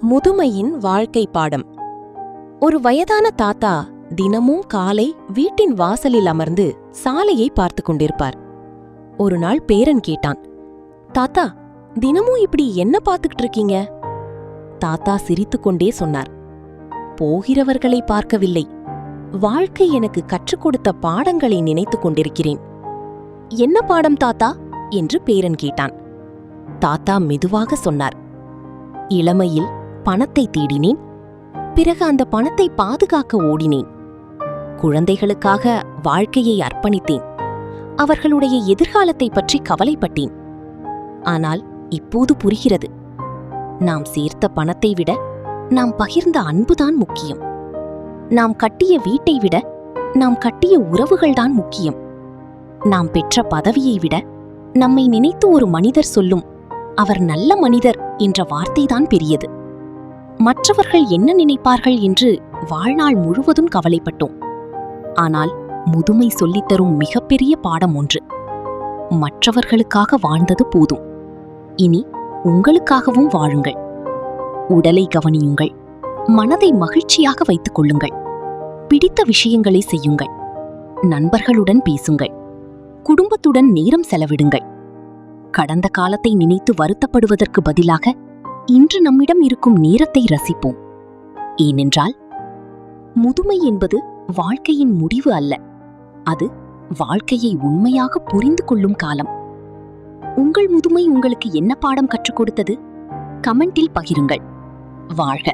முதுமையின் வாழ்க்கை பாடம். ஒரு வயதான தாத்தா தினமும் காலை வீட்டின் வாசலில் அமர்ந்து சாலையை பார்த்து கொண்டிருப்பார். ஒரு நாள் பேரன் கேட்டான், தாத்தா, தினமும் இப்படி என்ன பார்த்துக்கிட்டு இருக்கீங்க? தாத்தா சிரித்துக்கொண்டே சொன்னார், போகிறவர்களை பார்க்கவில்லை, வாழ்க்கை எனக்கு கற்றுக் கொடுத்த பாடங்களை நினைத்துக் கொண்டிருக்கிறேன். என்ன பாடம் தாத்தா என்று பேரன் கேட்டான். தாத்தா மெதுவாக சொன்னார், இளமையில் பணத்தை தேடினேன், பிறகு அந்த பணத்தை பாதுகாக்க ஓடினேன். குழந்தைகளுக்காக வாழ்க்கையை அர்ப்பணித்தேன், அவர்களுடைய எதிர்காலத்தை பற்றி கவலைப்பட்டேன். ஆனால் இப்போது புரிகிறது, நாம் சேர்த்த பணத்தை விட நாம் பகிர்ந்த அன்புதான் முக்கியம். நாம் கட்டிய வீட்டை விட நாம் கட்டிய உறவுகள்தான் முக்கியம். நாம் பெற்ற பதவியை விட நம்மை நினைத்து ஒரு மனிதர் சொல்லும் அவர் நல்ல மனிதர் என்ற வார்த்தைதான் பெரியது. மற்றவர்கள் என்ன நினைப்பார்கள் என்று வாழ்நாள் முழுவதும் கவலைப்பட்டோம். ஆனால் முதுமை சொல்லித்தரும் மிகப்பெரிய பாடம் ஒன்று, மற்றவர்களுக்காக வாழ்ந்தது போதும், இனி உங்களுக்காகவும் வாழுங்கள். உடலை கவனியுங்கள், மனதை மகிழ்ச்சியாக வைத்துக் கொள்ளுங்கள், பிடித்த விஷயங்களை செய்யுங்கள், நண்பர்களுடன் பேசுங்கள், குடும்பத்துடன் நேரம் செலவிடுங்கள். கடந்த காலத்தை நினைத்து வருத்தப்படுவதற்கு பதிலாக இன்று நம்மிடம் இருக்கும் நேரத்தை ரசிப்போம். ஏனென்றால் முதுமை என்பது வாழ்க்கையின் முடிவு அல்ல, அது வாழ்க்கையை உண்மையாக புரிந்து கொள்ளும் காலம். உங்கள் முதுமை உங்களுக்கு என்ன பாடம் கற்றுக் கொடுத்தது? கமெண்டில் பகிருங்கள். வாழ்க!